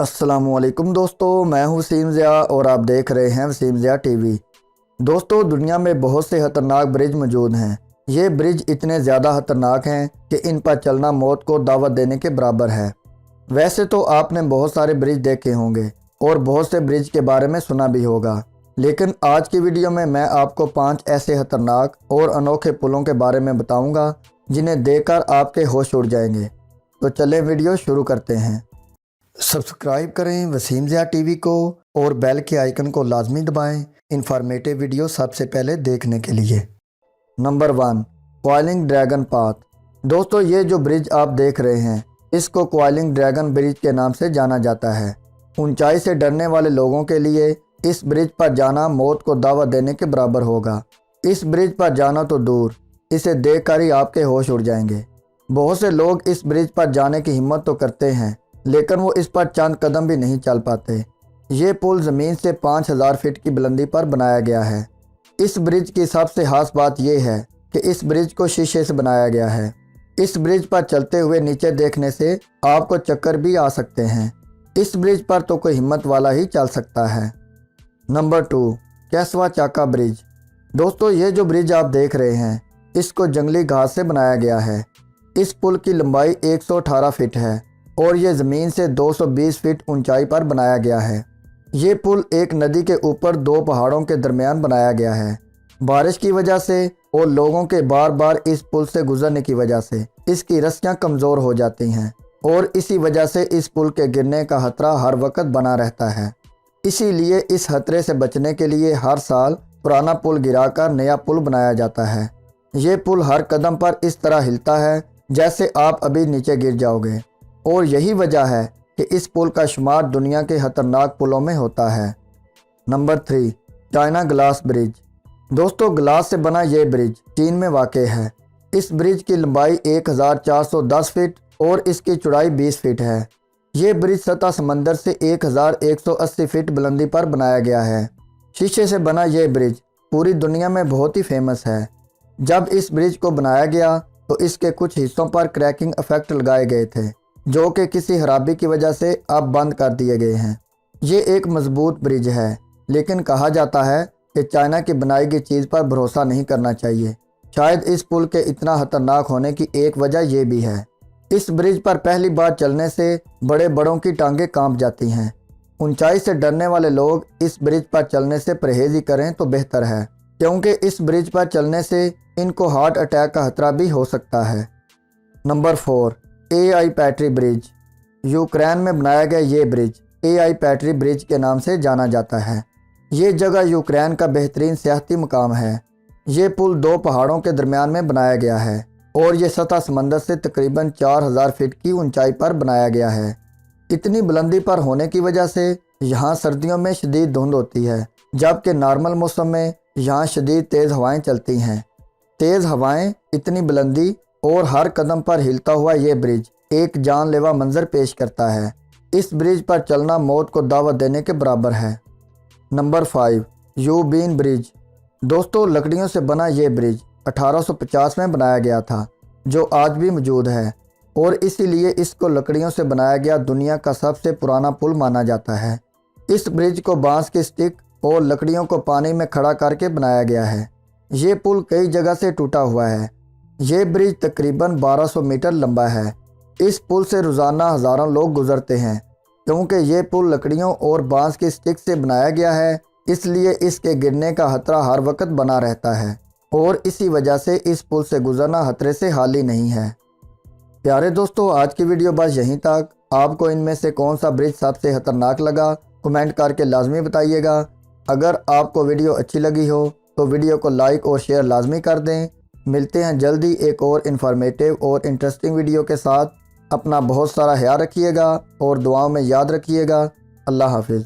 السلام علیکم دوستو، میں ہوں وسیم ضیاء اور آپ دیکھ رہے ہیں وسیم ضیاء ٹی وی۔ دوستو، دنیا میں بہت سے خطرناک برج موجود ہیں۔ یہ برج اتنے زیادہ خطرناک ہیں کہ ان پر چلنا موت کو دعوت دینے کے برابر ہے۔ ویسے تو آپ نے بہت سارے برج دیکھے ہوں گے اور بہت سے برج کے بارے میں سنا بھی ہوگا، لیکن آج کی ویڈیو میں آپ کو 5 ایسے خطرناک اور انوکھے پلوں کے بارے میں بتاؤں گا جنہیں دیکھ کر آپ کے ہوش اڑ جائیں گے۔ تو چلیں ویڈیو شروع کرتے ہیں۔ سبسکرائب کریں وسیم ضیاء ٹی وی کو اور بیل کے آئیکن کو لازمی دبائیں انفارمیٹو ویڈیو سب سے پہلے دیکھنے کے لیے۔ نمبر 1، کوائلنگ ڈریگن پاتھ۔ دوستو، یہ جو برج آپ دیکھ رہے ہیں اس کو کوائلنگ ڈریگن برج کے نام سے جانا جاتا ہے۔ اونچائی سے ڈرنے والے لوگوں کے لیے اس برج پر جانا موت کو دعوت دینے کے برابر ہوگا۔ اس برج پر جانا تو دور، اسے دیکھ کر ہی آپ کے ہوش اڑ جائیں گے۔ بہت سے لوگ اس برج پر جانے کی ہمت تو کرتے ہیں لیکن وہ اس پر چند قدم بھی نہیں چل پاتے۔ یہ پل زمین سے 5000 فٹ کی بلندی پر بنایا گیا ہے۔ اس برج کی سب سے خاص بات یہ ہے کہ اس برج کو شیشے سے بنایا گیا ہے۔ اس برج پر چلتے ہوئے نیچے دیکھنے سے آپ کو چکر بھی آ سکتے ہیں۔ اس برج پر تو کوئی ہمت والا ہی چل سکتا ہے۔ نمبر 2، کیسوا چاکا برج۔ دوستو، یہ جو برج آپ دیکھ رہے ہیں اس کو جنگلی گھاس سے بنایا گیا ہے۔ اس پل کی لمبائی 118 فٹ ہے اور یہ زمین سے 220 فٹ اونچائی پر بنایا گیا ہے۔ یہ پل ایک ندی کے اوپر 2 پہاڑوں کے درمیان بنایا گیا ہے۔ بارش کی وجہ سے اور لوگوں کے بار بار اس پل سے گزرنے کی وجہ سے اس کی رسیاں کمزور ہو جاتی ہیں اور اسی وجہ سے اس پل کے گرنے کا خطرہ ہر وقت بنا رہتا ہے۔ اسی لیے اس خطرے سے بچنے کے لیے ہر سال پرانا پل گرا کر نیا پل بنایا جاتا ہے۔ یہ پل ہر قدم پر اس طرح ہلتا ہے جیسے آپ ابھی نیچے گر جاؤ گے، اور یہی وجہ ہے کہ اس پل کا شمار دنیا کے خطرناک پلوں میں ہوتا ہے۔ نمبر 3، چائنا گلاس برج۔ دوستو، گلاس سے بنا یہ برج چین میں واقع ہے۔ اس برج کی لمبائی 1410 فٹ اور اس کی چوڑائی 20 فٹ ہے۔ یہ برج سطح سمندر سے 1180 فٹ بلندی پر بنایا گیا ہے۔ شیشے سے بنا یہ برج پوری دنیا میں بہت ہی فیمس ہے۔ جب اس برج کو بنایا گیا تو اس کے کچھ حصوں پر کریکنگ ایفیکٹ لگائے گئے تھے جو کہ کسی خرابی کی وجہ سے اب بند کر دیے گئے ہیں۔ یہ ایک مضبوط برج ہے، لیکن کہا جاتا ہے کہ چائنا کی بنائی گئی چیز پر بھروسہ نہیں کرنا چاہیے۔ شاید اس پل کے اتنا خطرناک ہونے کی ایک وجہ یہ بھی ہے۔ اس برج پر پہلی بار چلنے سے بڑے بڑوں کی ٹانگیں کانپ جاتی ہیں۔ اونچائی سے ڈرنے والے لوگ اس برج پر چلنے سے پرہیز ہی کریں تو بہتر ہے، کیونکہ اس برج پر چلنے سے ان کو ہارٹ اٹیک کا خطرہ بھی ہو سکتا ہے۔ نمبر 4، اے آئی پیٹری برج۔ یوکرین میں بنایا گیا یہ برج اے آئی پیٹری برج کے نام سے جانا جاتا ہے۔ یہ جگہ یوکرین کا بہترین سیاحتی مقام ہے۔ یہ پل 2 پہاڑوں کے درمیان میں بنایا گیا ہے اور یہ سطح سمندر سے تقریباً 4000 فٹ کی اونچائی پر بنایا گیا ہے۔ اتنی بلندی پر ہونے کی وجہ سے یہاں سردیوں میں شدید دھند ہوتی ہے، جبکہ نارمل موسم میں یہاں شدید تیز ہوائیں چلتی ہیں۔ تیز ہوائیں، اتنی بلندی اور ہر قدم پر ہلتا ہوا یہ برج ایک جان لیوا منظر پیش کرتا ہے۔ اس برج پر چلنا موت کو دعوت دینے کے برابر ہے۔ نمبر 5، یو بین برج۔ دوستو، لکڑیوں سے بنا یہ برج 1850 میں بنایا گیا تھا، جو آج بھی موجود ہے، اور اسی لیے اس کو لکڑیوں سے بنایا گیا دنیا کا سب سے پرانا پل مانا جاتا ہے۔ اس برج کو بانس کی سٹک اور لکڑیوں کو پانی میں کھڑا کر کے بنایا گیا ہے۔ یہ پل کئی جگہ سے ٹوٹا ہوا ہے۔ یہ برج تقریباً 1200 میٹر لمبا ہے۔ اس پل سے روزانہ ہزاروں لوگ گزرتے ہیں۔ کیونکہ یہ پل لکڑیوں اور بانس کی سٹک سے بنایا گیا ہے، اس لیے اس کے گرنے کا خطرہ ہر وقت بنا رہتا ہے، اور اسی وجہ سے اس پل سے گزرنا خطرے سے خالی نہیں ہے۔ پیارے دوستو، آج کی ویڈیو بس یہیں تک۔ آپ کو ان میں سے کون سا برج سب سے خطرناک لگا کمنٹ کر کے لازمی بتائیے گا۔ اگر آپ کو ویڈیو اچھی لگی ہو تو ویڈیو کو لائک اور شیئر لازمی کر دیں۔ ملتے ہیں جلدی ایک اور انفارمیٹیو اور انٹرسٹنگ ویڈیو کے ساتھ۔ اپنا بہت سارا خیال رکھیے گا اور دعاؤں میں یاد رکھیے گا۔ اللہ حافظ۔